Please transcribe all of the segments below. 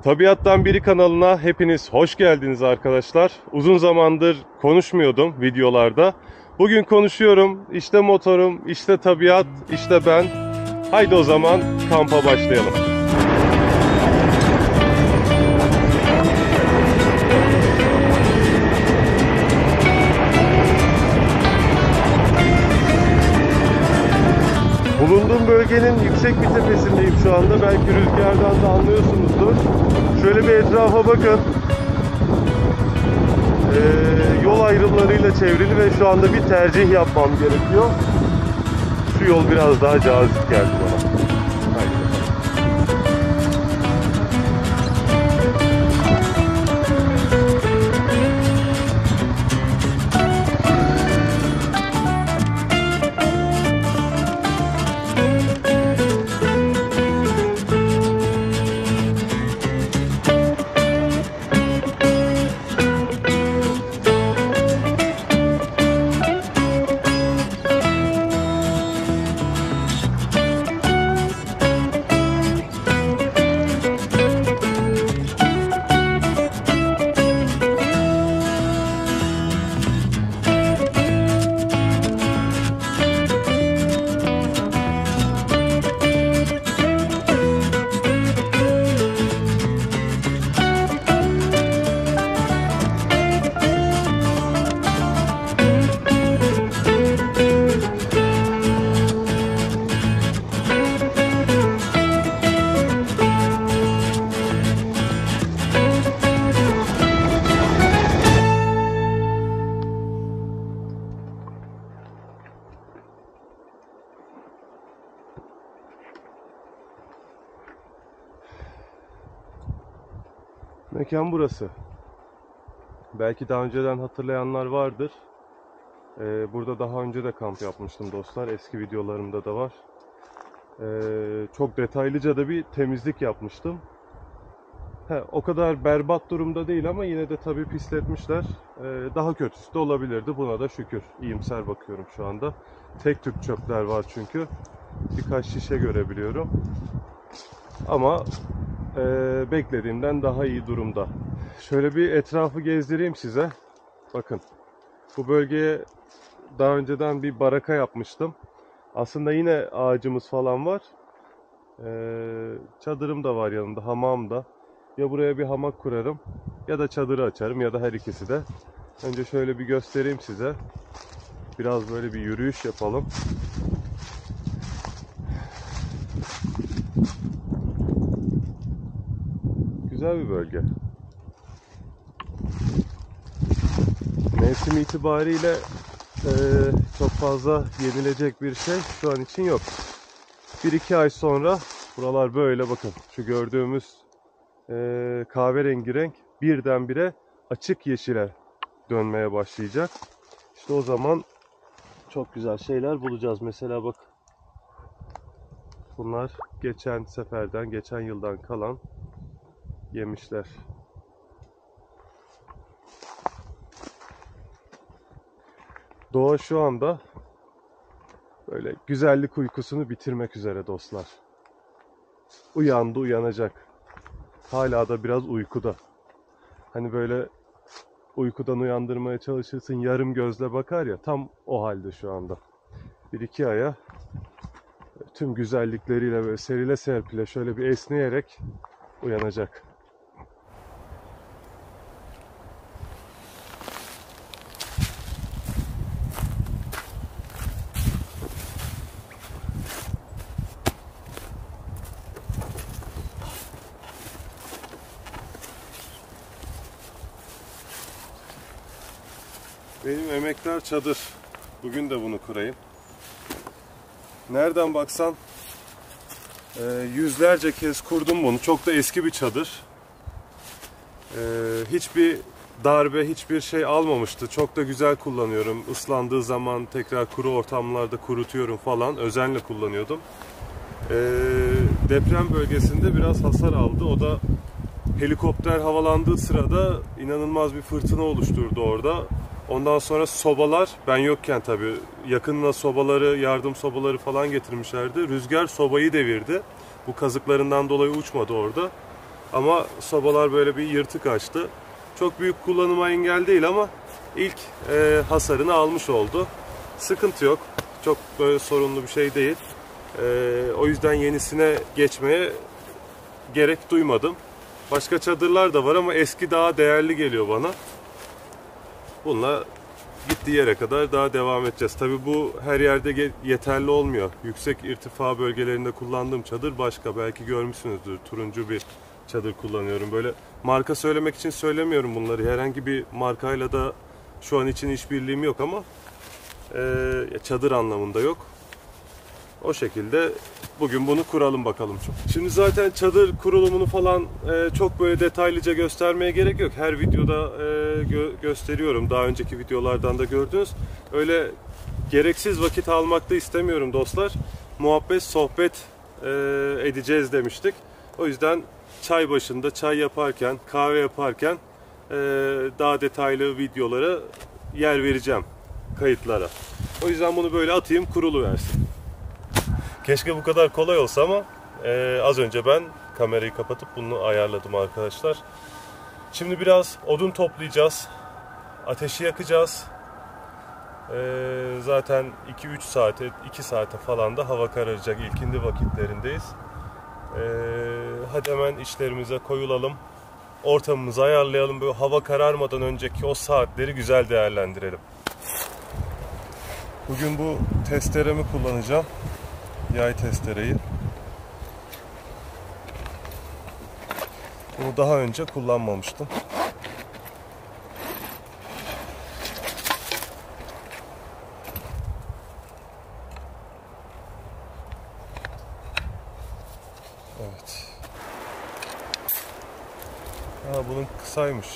Tabiattan Biri kanalına hepiniz hoş geldiniz arkadaşlar. Uzun zamandır konuşmuyordum videolarda. Bugün konuşuyorum. İşte motorum, işte tabiat, işte ben. Haydi o zaman kampa başlayalım. Bulunduğum bölgenin yüksek bir tepesindeyim şu anda. Belki rüzgardan da anlıyorsunuzdur. Şöyle bir etrafa bakın. Yol ayrımlarıyla çevrili ve şu anda bir tercih yapmam gerekiyor. Şu yol biraz daha cazip geldi bana. Haydi bakalım. Mekan burası. Belki daha önceden hatırlayanlar vardır. Burada daha önce de kamp yapmıştım dostlar. Eski videolarımda da var. Çok detaylıca da bir temizlik yapmıştım. O kadar berbat durumda değil ama yine de tabii pisletmişler. Daha kötüsü de olabilirdi. Buna da şükür. İyimser bakıyorum şu anda. Tek tük çöpler var çünkü. Birkaç şişe görebiliyorum. Ama beklediğimden daha iyi durumda. Şöyle bir etrafı gezdireyim size. Bakın. Bu bölgeye daha önceden bir baraka yapmıştım. Aslında yine ağacımız falan var. Çadırım da var yanında, hamam da. Ya buraya bir hamak kurarım ya da çadırı açarım ya da her ikisi de. Önce şöyle bir göstereyim size. Biraz böyle bir yürüyüş yapalım. Güzel bir bölge. Mevsim itibariyle çok fazla yenilecek bir şey şu an için yok. 1-2 ay sonra buralar böyle bakın. Şu gördüğümüz kahverengi renk birdenbire açık yeşile dönmeye başlayacak. İşte o zaman çok güzel şeyler bulacağız. Mesela bak. Bunlar geçen seferden, geçen yıldan kalan yemişler. Doğa şu anda böyle güzellik uykusunu bitirmek üzere dostlar. Uyandı, uyanacak. Hala da biraz uykuda. Hani böyle uykudan uyandırmaya çalışırsın, yarım gözle bakar ya, tam o halde şu anda. 1-2 aya tüm güzellikleriyle böyle serile serpile şöyle bir esneyerek uyanacak. Benim emektar çadır. Bugün de bunu kurayım. Nereden baksan yüzlerce kez kurdum bunu. Çok da eski bir çadır. Hiçbir darbe, hiçbir şey almamıştı. Çok da güzel kullanıyorum. Islandığı zaman tekrar kuru ortamlarda kurutuyorum falan. Özenle kullanıyordum. Deprem bölgesinde biraz hasar aldı. O da helikopter havalandığı sırada inanılmaz bir fırtına oluşturdu orada. Ondan sonra sobalar, ben yokken tabii, yakınına sobaları, yardım sobaları falan getirmişlerdi. Rüzgar sobayı devirdi. Bu kazıklarından dolayı uçmadı orada. Ama sobalar böyle bir yırtık açtı. Çok büyük kullanıma engel değil ama ilk hasarını almış oldu. Sıkıntı yok. Çok böyle sorunlu bir şey değil. O yüzden yenisine geçmeye gerek duymadım. Başka çadırlar da var ama eski daha değerli geliyor bana. Bununla gittiği yere kadar daha devam edeceğiz. Tabii bu her yerde yeterli olmuyor. Yüksek irtifa bölgelerinde kullandığım çadır başka. Belki görmüşsünüzdür. Turuncu bir çadır kullanıyorum. Böyle marka söylemek için söylemiyorum bunları. Herhangi bir markayla da şu an için işbirliğim yok ama çadır anlamında yok. O şekilde bugün bunu kuralım bakalım. Şimdi zaten çadır kurulumunu falan çok böyle detaylıca göstermeye gerek yok. Her videoda gösteriyorum. Daha önceki videolardan da gördünüz. Öyle gereksiz vakit almak da istemiyorum dostlar. Muhabbet, sohbet edeceğiz demiştik. O yüzden çay başında, çay yaparken, kahve yaparken daha detaylı videolara yer vereceğim, kayıtlara. O yüzden bunu böyle atayım, kuruluversin. Keşke bu kadar kolay olsa ama az önce ben kamerayı kapatıp bunu ayarladım arkadaşlar. Şimdi biraz odun toplayacağız. Ateşi yakacağız. Zaten 2 saate falan da hava kararacak. İlkindi vakitlerindeyiz. Hadi hemen işlerimize koyulalım. Ortamımızı ayarlayalım. Böyle hava kararmadan önceki o saatleri güzel değerlendirelim. Bugün bu testeremi kullanacağım. Yay testereyi. Bunu daha önce kullanmamıştım. Evet. Bunun kısaymış.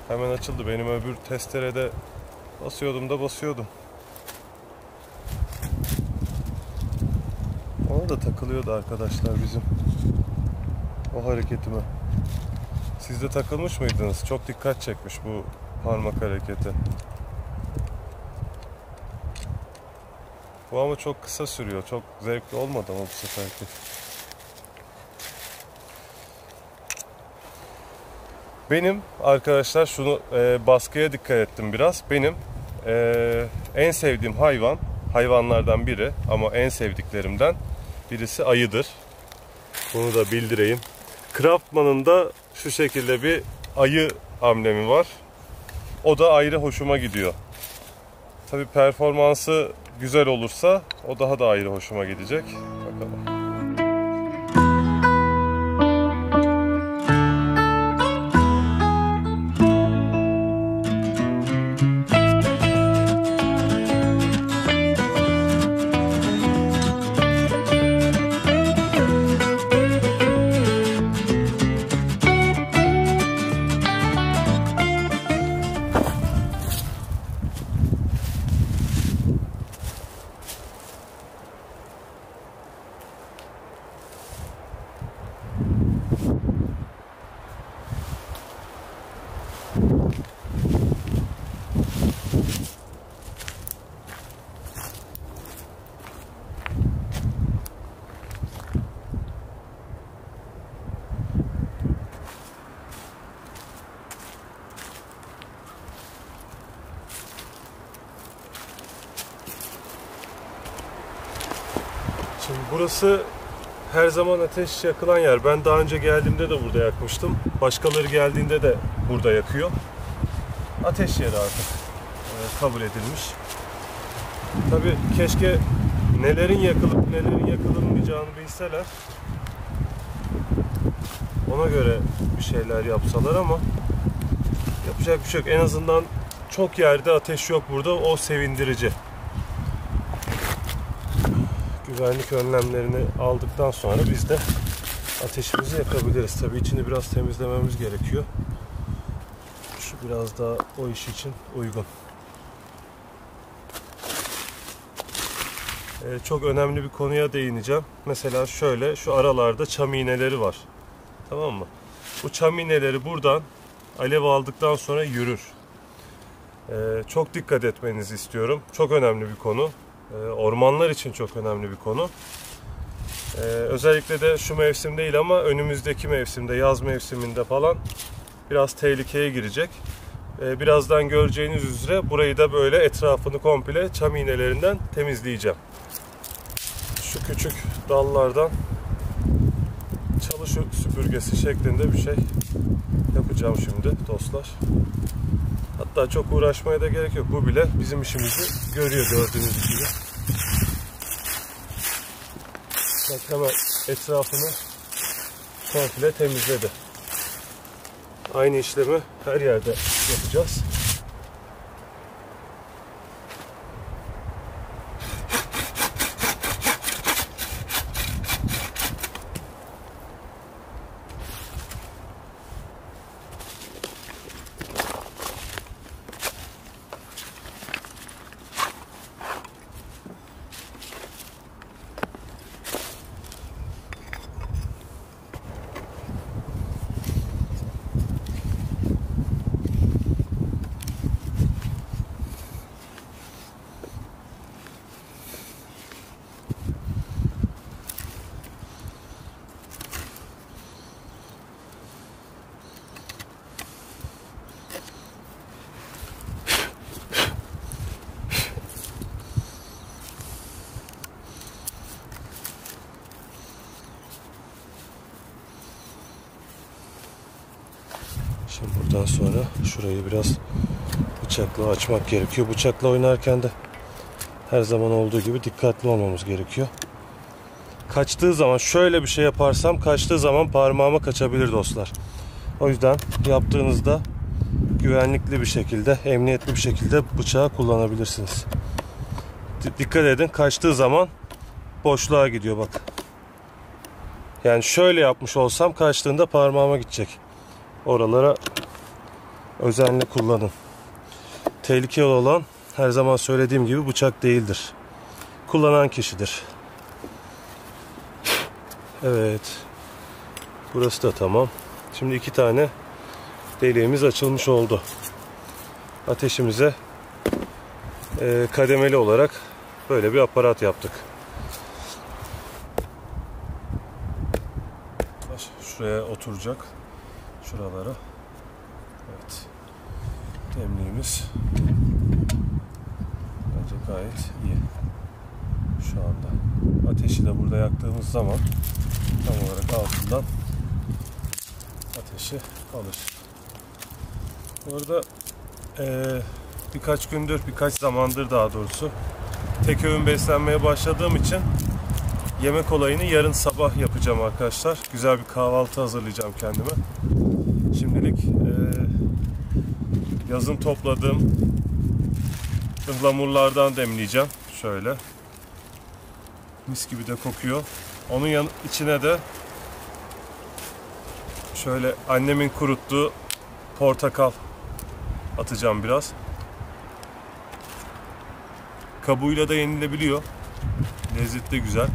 Hemen açıldı. Benim öbür testerede basıyordum. Ona da takılıyordu arkadaşlar bizim o hareketime. Siz de takılmış mıydınız? Çok dikkat çekmiş bu parmak hareketi. Bu ama çok kısa sürüyor. Çok zevkli olmadı ama bu seferki. Benim arkadaşlar şunu baskıya dikkat ettim biraz. Benim en sevdiğim hayvanlardan biri ama en sevdiklerimden birisi ayıdır. Bunu da bildireyim. Craftman'ın da şu şekilde bir ayı amblemi var. O da ayrı hoşuma gidiyor. Tabii performansı güzel olursa o daha da ayrı hoşuma gidecek. Bakalım. Şimdi burası her zaman ateş yakılan yer. Ben daha önce geldiğimde de burada yakmıştım. Başkaları geldiğinde de burada yakıyor. Ateş yeri artık kabul edilmiş. Tabii keşke nelerin yakılıp nelerin yakılmayacağını bilseler. Ona göre bir şeyler yapsalar ama yapacak bir şey yok. En azından çok yerde ateş yok burada. O sevindirici. Güvenlik önlemlerini aldıktan sonra biz de ateşimizi yakabiliriz. Tabii içini biraz temizlememiz gerekiyor. Şu biraz daha o iş için uygun. Çok önemli bir konuya değineceğim. Mesela şöyle, şu aralarda çam iğneleri var. Tamam mı? Bu çam iğneleri buradan alev aldıktan sonra yürür. Çok dikkat etmenizi istiyorum. Çok önemli bir konu. Ormanlar için çok önemli bir konu. Özellikle de şu mevsim değil ama önümüzdeki mevsimde, yaz mevsiminde falan biraz tehlikeye girecek. Birazdan göreceğiniz üzere burayı da böyle etrafını komple çam iğnelerinden temizleyeceğim. Şu küçük dallardan çalı süpürgesi şeklinde bir şey yapacağım şimdi dostlar. Hatta çok uğraşmaya da gerek yok. Bu bile bizim işimizi görüyor gördüğünüz gibi. Bak hemen etrafını komple temizledi. Aynı işlemi her yerde yapacağız. Şimdi buradan sonra şurayı biraz bıçakla açmak gerekiyor. Bıçakla oynarken de her zaman olduğu gibi dikkatli olmamız gerekiyor. Kaçtığı zaman şöyle bir şey yaparsam kaçtığı zaman parmağıma kaçabilir dostlar. O yüzden yaptığınızda güvenlikli bir şekilde, emniyetli bir şekilde bıçağı kullanabilirsiniz. Dikkat edin, kaçtığı zaman boşluğa gidiyor bak. Yani şöyle yapmış olsam kaçtığında parmağıma gidecek. Oralara özenle kullanın. Tehlikeli olan her zaman söylediğim gibi bıçak değildir. Kullanan kişidir. Evet. Burası da tamam. Şimdi 2 tane deliğimiz açılmış oldu. Ateşimize kademeli olarak böyle bir aparat yaptık. Şuraya oturacak. Şuralara. Evet. Demliğimiz bence gayet iyi. Şu anda. Ateşi de burada yaktığımız zaman tam olarak altından ateşi alır. Bu arada birkaç zamandır daha doğrusu tek öğün beslenmeye başladığım için yemek olayını yarın sabah yapacağım arkadaşlar. Güzel bir kahvaltı hazırlayacağım kendime. Şimdilik yazın topladığım ıhlamurlardan demleyeceğim. Şöyle. Mis gibi de kokuyor. Onun içine de şöyle annemin kuruttuğu portakal atacağım biraz. Kabuğuyla da yenilebiliyor. Lezzeti de güzel.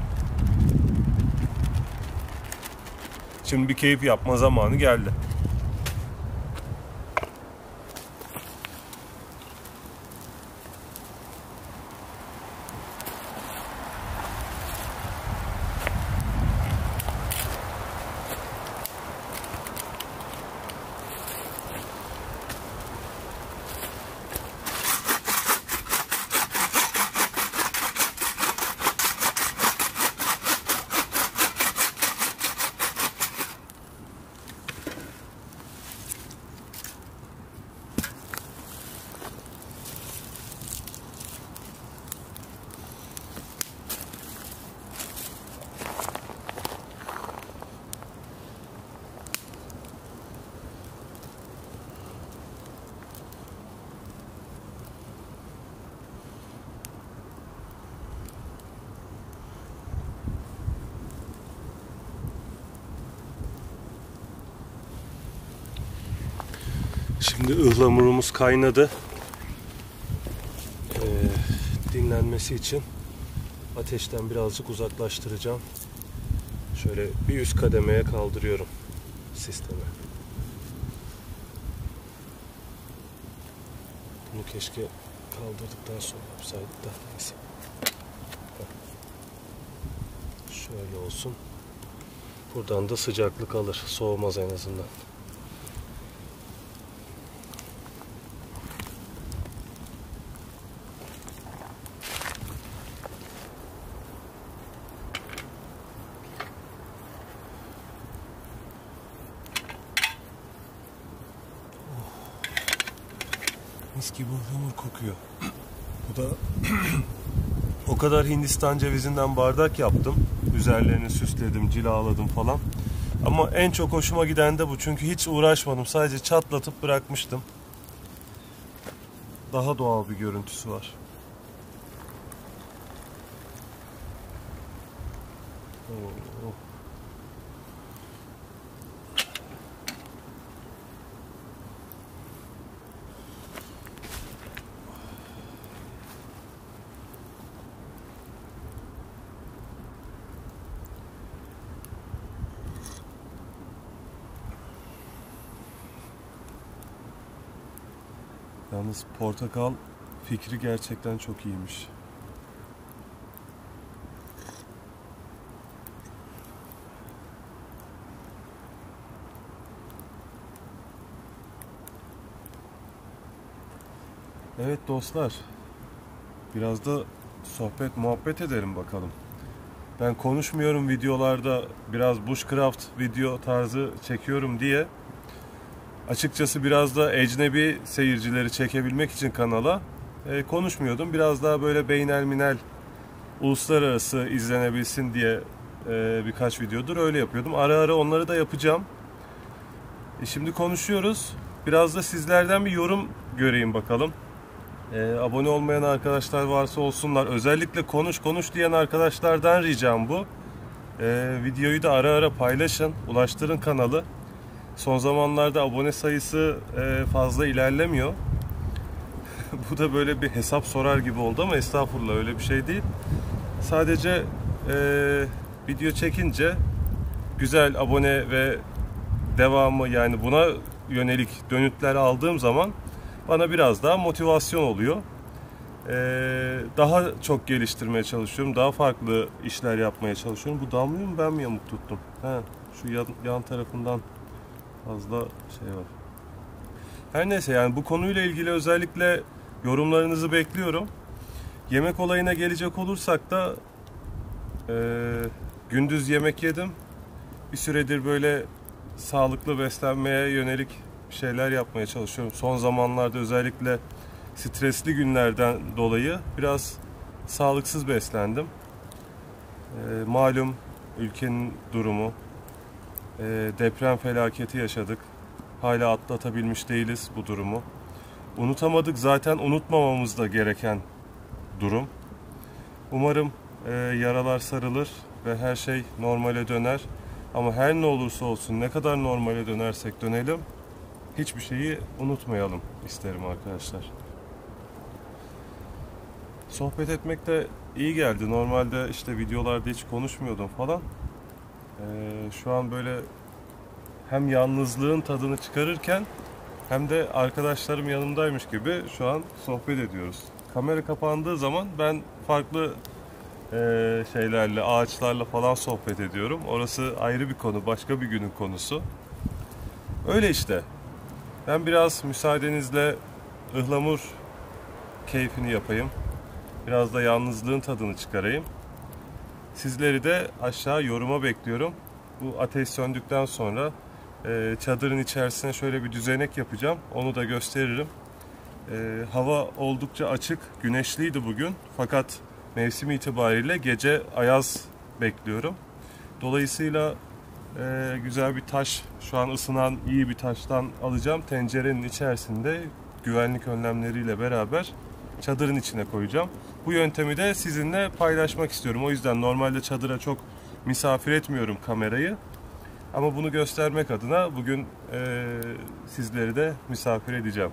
Şimdi bir keyif yapma zamanı geldi. Şimdi ıhlamurumuz kaynadı. Dinlenmesi için ateşten birazcık uzaklaştıracağım. Şöyle bir üst kademeye kaldırıyorum sistemi. Bunu keşke kaldırdıktan sonra yapsaydık da neyse. Şöyle olsun. Buradan da sıcaklık alır. Soğumaz en azından. Mis gibi hamur kokuyor. Bu da o kadar Hindistan cevizinden bardak yaptım. Üzerlerini süsledim, cilaladım falan. Ama en çok hoşuma giden de bu. Çünkü hiç uğraşmadım. Sadece çatlatıp bırakmıştım. Daha doğal bir görüntüsü var. Oo. Yalnız portakal fikri gerçekten çok iyiymiş. Evet dostlar, biraz da sohbet muhabbet edelim bakalım. Ben konuşmuyorum videolarda, biraz bushcraft video tarzı çekiyorum diye. Açıkçası biraz da ecnebi seyircileri çekebilmek için kanala konuşmuyordum. Biraz daha böyle beynelminel, uluslararası izlenebilsin diye birkaç videodur öyle yapıyordum. Ara ara onları da yapacağım. Şimdi konuşuyoruz. Biraz da sizlerden bir yorum göreyim bakalım. Abone olmayan arkadaşlar varsa olsunlar. Özellikle konuş diyen arkadaşlardan ricam bu. Videoyu da ara ara paylaşın, ulaştırın kanalı. Son zamanlarda abone sayısı fazla ilerlemiyor. Bu da böyle bir hesap sorar gibi oldu ama estağfurullah, öyle bir şey değil. Sadece video çekince güzel abone ve devamı, yani buna yönelik dönütler aldığım zaman bana biraz daha motivasyon oluyor. Daha çok geliştirmeye çalışıyorum. Daha farklı işler yapmaya çalışıyorum. Bu damlıyor mu, ben mi yamuk tuttum? Şu yan tarafından fazla şey var. Her neyse, yani bu konuyla ilgili özellikle yorumlarınızı bekliyorum. Yemek olayına gelecek olursak da gündüz yemek yedim. Bir süredir böyle sağlıklı beslenmeye yönelik şeyler yapmaya çalışıyorum. Son zamanlarda özellikle stresli günlerden dolayı biraz sağlıksız beslendim. Malum ülkenin durumu, deprem felaketi yaşadık. Hala atlatabilmiş değiliz bu durumu. Unutamadık, zaten unutmamamız da gereken durum. Umarım yaralar sarılır ve her şey normale döner. Ama her ne olursa olsun, ne kadar normale dönersek dönelim, hiçbir şeyi unutmayalım isterim arkadaşlar. Sohbet etmek de iyi geldi. Normalde işte videolarda hiç konuşmuyordum falan. Şu an böyle hem yalnızlığın tadını çıkarırken hem de arkadaşlarım yanımdaymış gibi şu an sohbet ediyoruz. Kamera kapandığı zaman ben farklı şeylerle, ağaçlarla falan sohbet ediyorum. Orası ayrı bir konu, başka bir günün konusu. Öyle işte. Ben biraz müsaadenizle ıhlamur keyfini yapayım. Biraz da yalnızlığın tadını çıkarayım. Sizleri de aşağı yoruma bekliyorum. Bu ateş söndükten sonra çadırın içerisine şöyle bir düzenek yapacağım. Onu da gösteririm. Hava oldukça açık, güneşliydi bugün. Fakat mevsim itibariyle gece ayaz bekliyorum. Dolayısıyla güzel bir taş, şu an ısınan iyi bir taştan alacağım. Tencerenin içerisinde güvenlik önlemleriyle beraber çadırın içine koyacağım. Bu yöntemi de sizinle paylaşmak istiyorum. O yüzden normalde çadıra çok misafir etmiyorum kamerayı. Ama bunu göstermek adına bugün sizleri de misafir edeceğim.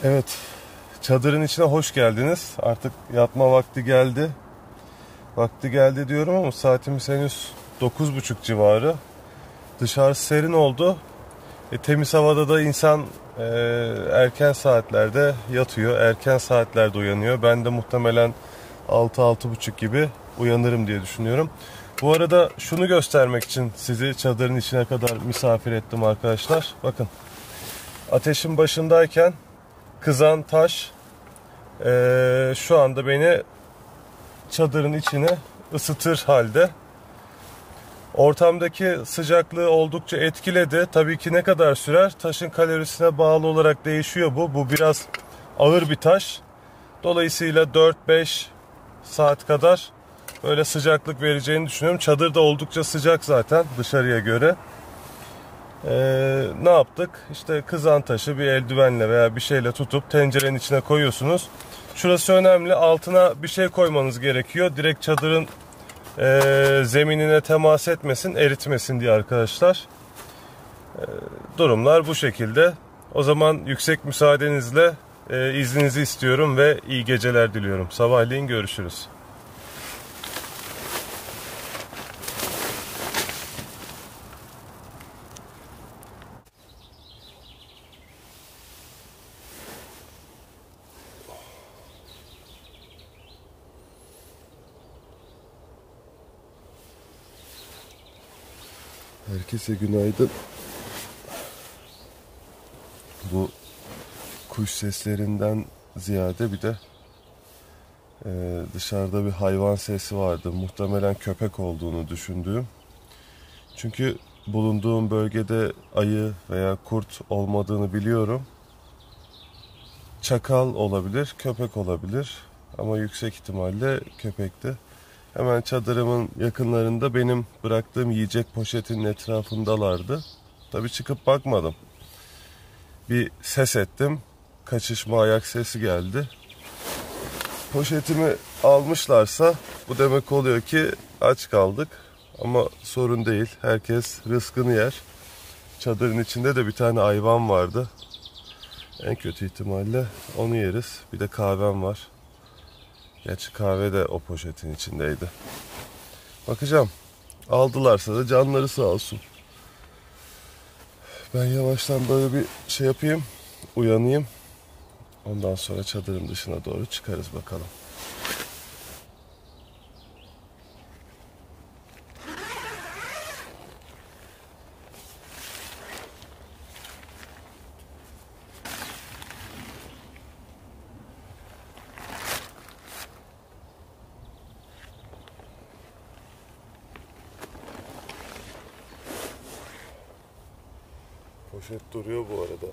Evet, çadırın içine hoş geldiniz. Artık yatma vakti geldi. Vakti geldi diyorum ama saatimiz henüz 9.30 civarı. Dışarısı serin oldu. Temiz havada da insan erken saatlerde yatıyor, erken saatlerde uyanıyor. Ben de muhtemelen 6-6.30 gibi uyanırım diye düşünüyorum. Bu arada şunu göstermek için sizi çadırın içine kadar misafir ettim arkadaşlar. Bakın, ateşin başındayken kızan taş şu anda beni çadırın içine ısıtır halde. Ortamdaki sıcaklığı oldukça etkiledi. Tabii ki ne kadar sürer? Taşın kalorisine bağlı olarak değişiyor bu. Bu biraz ağır bir taş. Dolayısıyla 4-5 saat kadar böyle sıcaklık vereceğini düşünüyorum. Çadır da oldukça sıcak zaten dışarıya göre. Ne yaptık? İşte kızan taşı bir eldivenle veya bir şeyle tutup tencerenin içine koyuyorsunuz. Şurası önemli. Altına bir şey koymanız gerekiyor. Direkt çadırın zeminine temas etmesin, eritmesin diye arkadaşlar. Durumlar bu şekilde. O zaman yüksek müsaadenizle izninizi istiyorum ve iyi geceler diliyorum. Sabahleyin görüşürüz. Herkese günaydın. Bu kuş seslerinden ziyade bir de dışarıda bir hayvan sesi vardı. Muhtemelen köpek olduğunu düşündüğüm. Çünkü bulunduğum bölgede ayı veya kurt olmadığını biliyorum. Çakal olabilir, köpek olabilir ama yüksek ihtimalle köpekti. Hemen çadırımın yakınlarında benim bıraktığım yiyecek poşetinin etrafındalardı. Tabii çıkıp bakmadım. Bir ses ettim. Kaçışma ayak sesi geldi. Poşetimi almışlarsa bu demek oluyor ki aç kaldık. Ama sorun değil. Herkes rızkını yer. Çadırın içinde de bir tane hayvan vardı. En kötü ihtimalle onu yeriz. Bir de kahvem var. Gerçi kahve de o poşetin içindeydi. Bakacağım. Aldılarsa da canları sağ olsun. Ben yavaştan böyle bir şey yapayım. Uyanayım. Ondan sonra çadırın dışına doğru çıkarız bakalım. Poşet duruyor bu arada.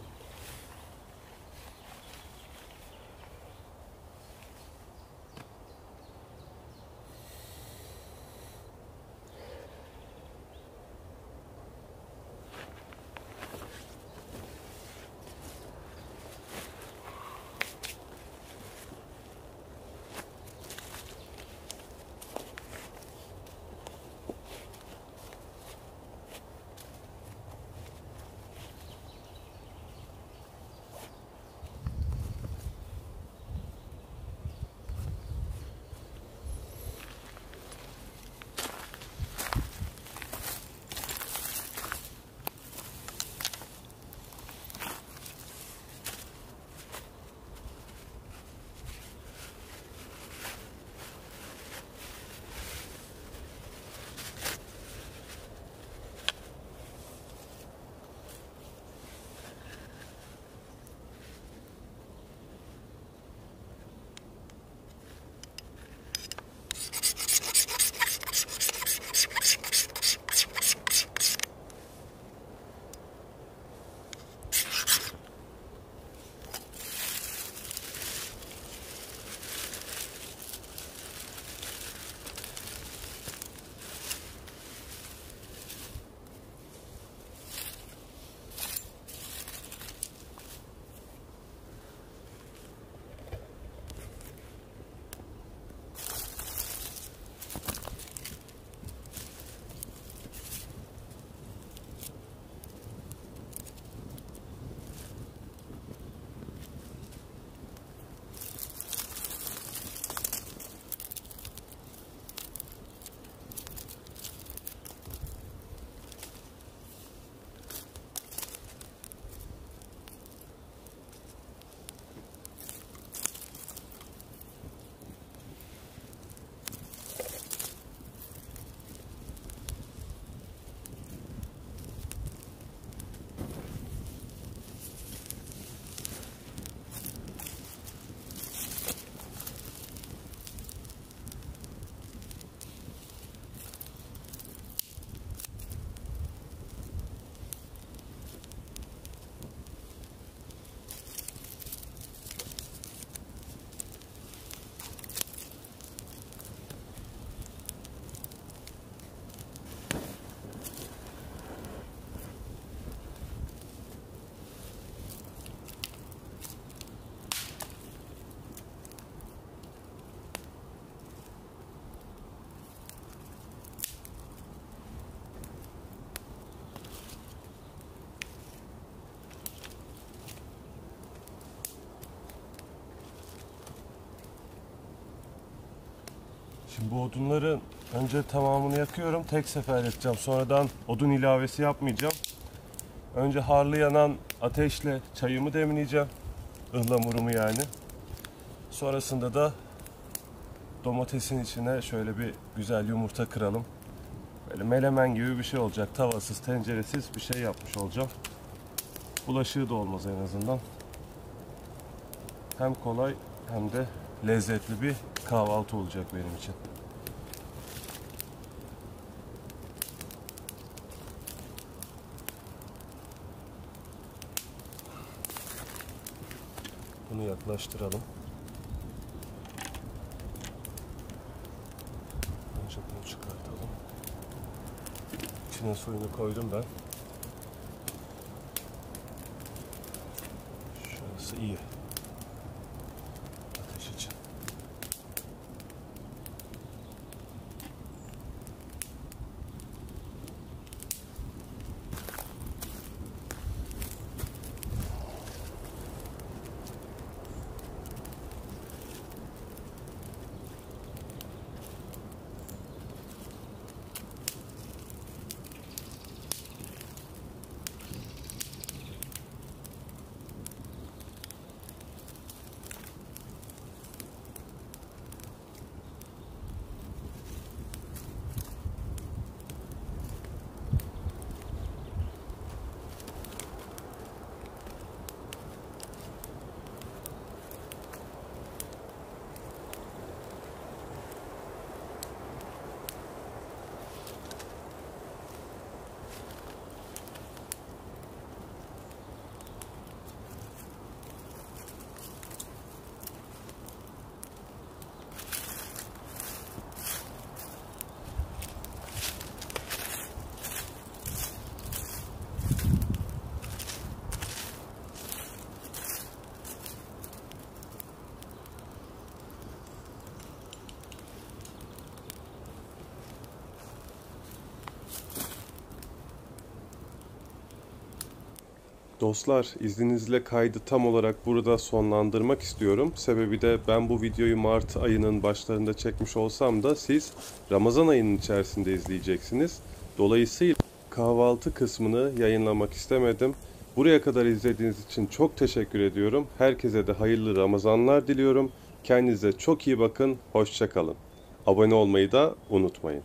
Şimdi bu odunları önce tamamını yakıyorum. Tek sefer yakacağım. Sonradan odun ilavesi yapmayacağım. Önce harlı yanan ateşle çayımı demleyeceğim. Ihlamurumu yani. Sonrasında da domatesin içine şöyle bir güzel yumurta kıralım. Böyle menemen gibi bir şey olacak. Tavasız, tenceresiz bir şey yapmış olacağım. Bulaşığı da olmaz en azından. Hem kolay hem de lezzetli bir kahvaltı olacak benim için. Bunu yaklaştıralım. Önce bunu çıkartalım. İçine suyunu koydum ben. Şurası iyi. Ateş için. Dostlar, izninizle kaydı tam olarak burada sonlandırmak istiyorum. Sebebi de ben bu videoyu Mart ayının başlarında çekmiş olsam da siz Ramazan ayının içerisinde izleyeceksiniz. Dolayısıyla kahvaltı kısmını yayınlamak istemedim. Buraya kadar izlediğiniz için çok teşekkür ediyorum. Herkese de hayırlı Ramazanlar diliyorum. Kendinize çok iyi bakın. Hoşça kalın. Abone olmayı da unutmayın.